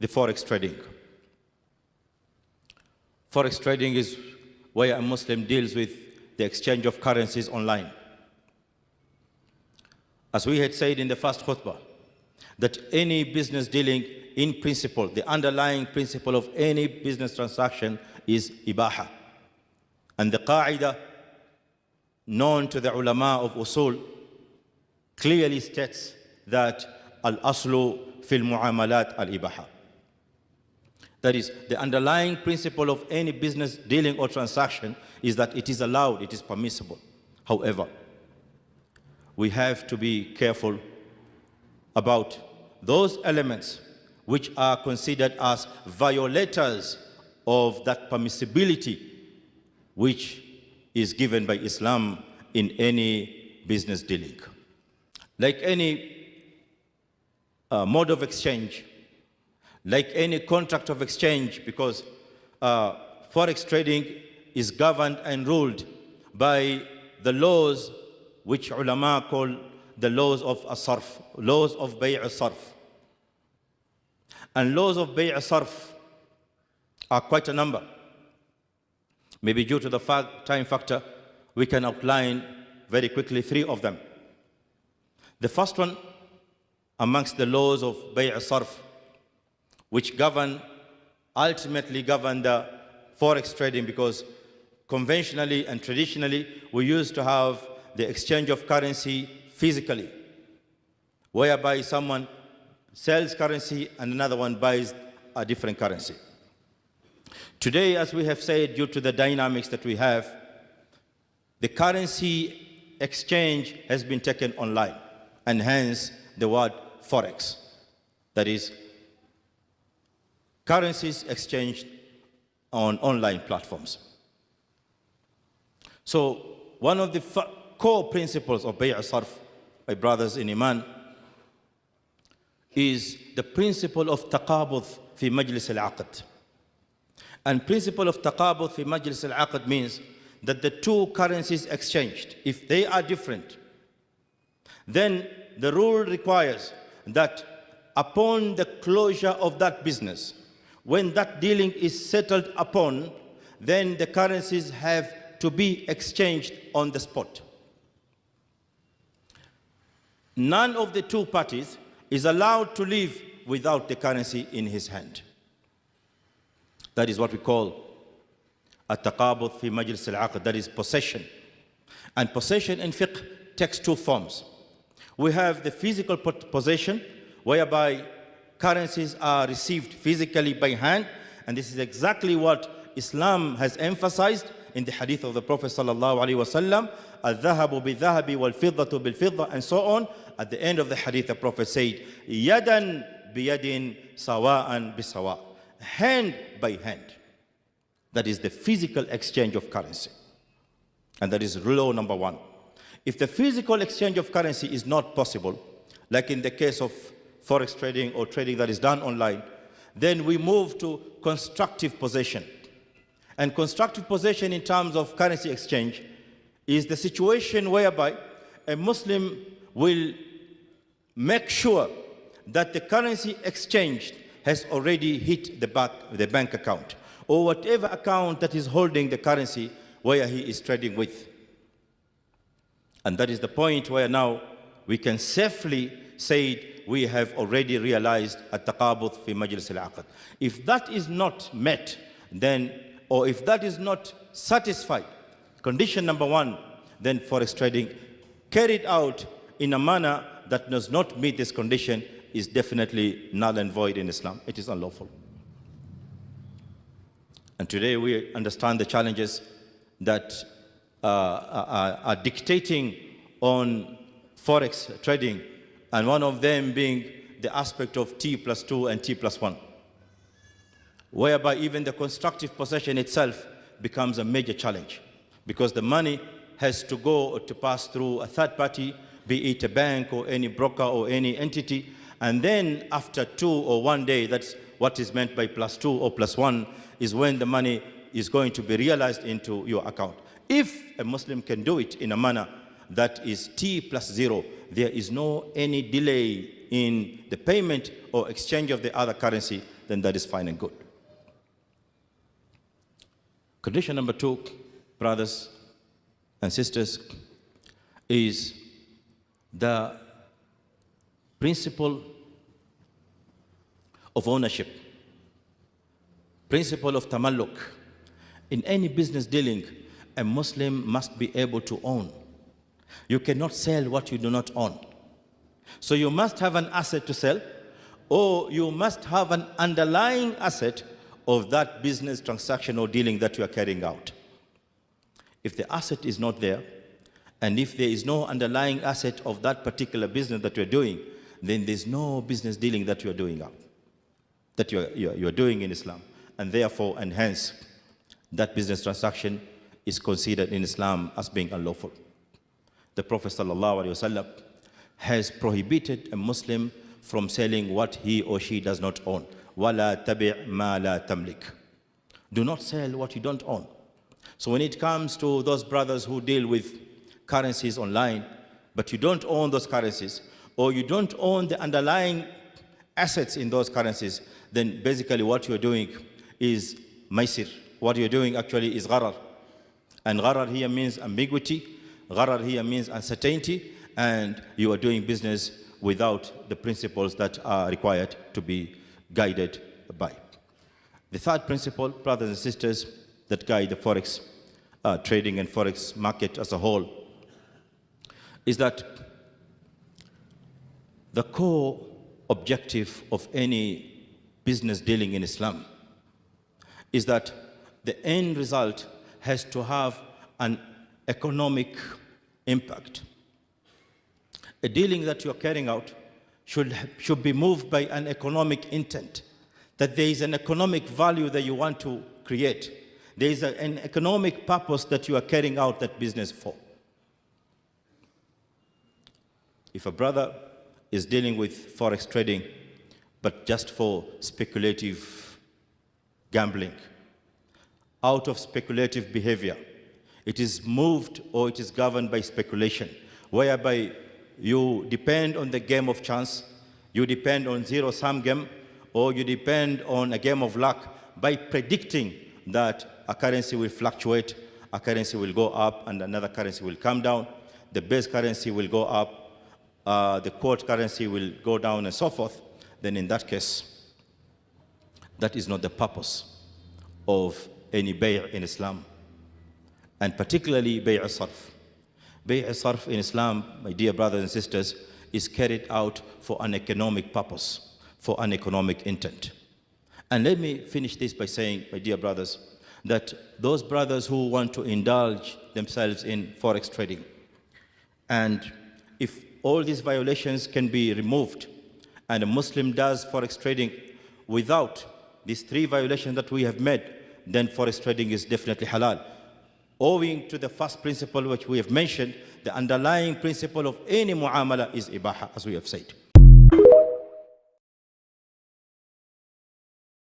the Forex trading. Forex trading is where a Muslim deals with the exchange of currencies online. As we had said in the first khutbah, that any business dealing, in principle, the underlying principle of any business transaction is ibaha. And the qa'idah known to the ulama of usul clearly states that al-aslu fil mu'amalat al-ibaha. That is, the underlying principle of any business dealing or transaction is that it is allowed, it is permissible. However, we have to be careful about those elements which are considered as violators of that permissibility which is given by Islam in any business dealing. Like any mode of exchange, like any contract of exchange, because Forex trading is governed and ruled by the laws which ulama call the laws of as-sarf, laws of bay' as-sarf. And laws of bay' as-sarf are quite a number. Maybe due to the time factor, we can outline very quickly 3 of them. The first one amongst the laws of bay' as-sarf, which ultimately govern the Forex trading, because conventionally and traditionally we used to have the exchange of currency physically, whereby someone sells currency and another one buys a different currency. Today, as we have said, due to the dynamics that we have, the currency exchange has been taken online, and hence the word Forex. That is, currencies exchanged on online platforms. So one of the core principles of bay' as-sarf, my brothers in Iman, is the principle of taqabuth fi majlis al-aqd. And principle of taqabuth fi majlis al-aqd means that the 2 currencies exchanged, if they are different, then the rule requires that upon the closure of that business, when that dealing is settled upon, then the currencies have to be exchanged on the spot. None of the 2 parties is allowed to leave without the currency in his hand. That is what we call at-taqabuth fi majlis al-aqd, that is possession. And possession in fiqh takes 2 forms. We have the physical possession, whereby currencies are received physically by hand, and this is exactly what Islam has emphasized in the hadith of the Prophet sallallahu alaihi wasallam, al-dhahabu bil-dhahabi wal-fiddatu bil-fidda, and so on. At the end of the hadith, the Prophet said, yadan biyadin sawa'an bisawa, hand by hand. That is the physical exchange of currency, and that is law number 1. If the physical exchange of currency is not possible, like in the case of Forex trading or trading that is done online, then we move to constructive possession. And constructive possession in terms of currency exchange is the situation whereby a Muslim will make sure that the currency exchanged has already hit the bank account, or whatever account that is holding the currency where he is trading with. And that is the point where now we can safely say we have already realized at-taqabuth fi majlis al-aqd. If that is not met, then, or if that is not satisfied, condition number 1, then Forex trading carried out in a manner that does not meet this condition is definitely null and void in Islam. It is unlawful. And today we understand the challenges that are dictating on Forex trading, and one of them being the aspect of T+2 and T+1, whereby even the constructive possession itself becomes a major challenge, because the money has to go to pass through a third party, be it a bank or any broker or any entity, and then after 2 or 1 day, that's what is meant by +2 or +1, is when the money is going to be realized into your account. If a Muslim can do it in a manner that is T+0, there is no any delay in the payment or exchange of the other currency, then that is fine and good. Condition number 2, brothers and sisters, is the principle of ownership, principle of tamalluk. In any business dealing, a Muslim must be able to own. You cannot sell what you do not own. So you must have an asset to sell, or you must have an underlying asset of that business transaction or dealing that you are carrying out. If the asset is not there, and if there is no underlying asset of that particular business that you're doing, then there's no business dealing that you're doing out, that you're doing in Islam. And therefore, and hence, that business transaction is considered in Islam as being unlawful. The Prophet ﷺ has prohibited a Muslim from selling what he or she does not own. وَلَا تَبِعْ مَا لَا تَمْلِكْ. Do not sell what you don't own. So when it comes to those brothers who deal with currencies online, but you don't own those currencies, or you don't own the underlying assets in those currencies, then basically what you're doing is maisir. What you're doing actually is gharar. And gharar here means ambiguity. Gharar here means uncertainty. And you are doing business without the principles that are required to be guided by. The third principle, brothers and sisters, that guide the Forex trading and Forex market as a whole is that the core objective of any business dealing in Islam is that the end result has to have an economic impact. A dealing that you are carrying out should be moved by an economic intent, that there is an economic value that you want to create. There is an economic purpose that you are carrying out that business for. If a brother is dealing with Forex trading, but just for speculative gambling, out of speculative behavior, it is moved or it is governed by speculation, whereby you depend on the game of chance, you depend on zero-sum game, or you depend on a game of luck by predicting that a currency will fluctuate, a currency will go up, and another currency will come down, the base currency will go up, the quote currency will go down, and so forth. Then in that case, that is not the purpose of any bay' in Islam, and particularly bay' sarf. Bay' sarf in Islam, my dear brothers and sisters, is carried out for an economic purpose, for an economic intent. And let me finish this by saying, my dear brothers, that those brothers who want to indulge themselves in Forex trading, and if all these violations can be removed, and a Muslim does Forex trading without these 3 violations that we have made, then Forex trading is definitely halal. Owing to the first principle which we have mentioned, the underlying principle of any muamala is ibaha, as we have said.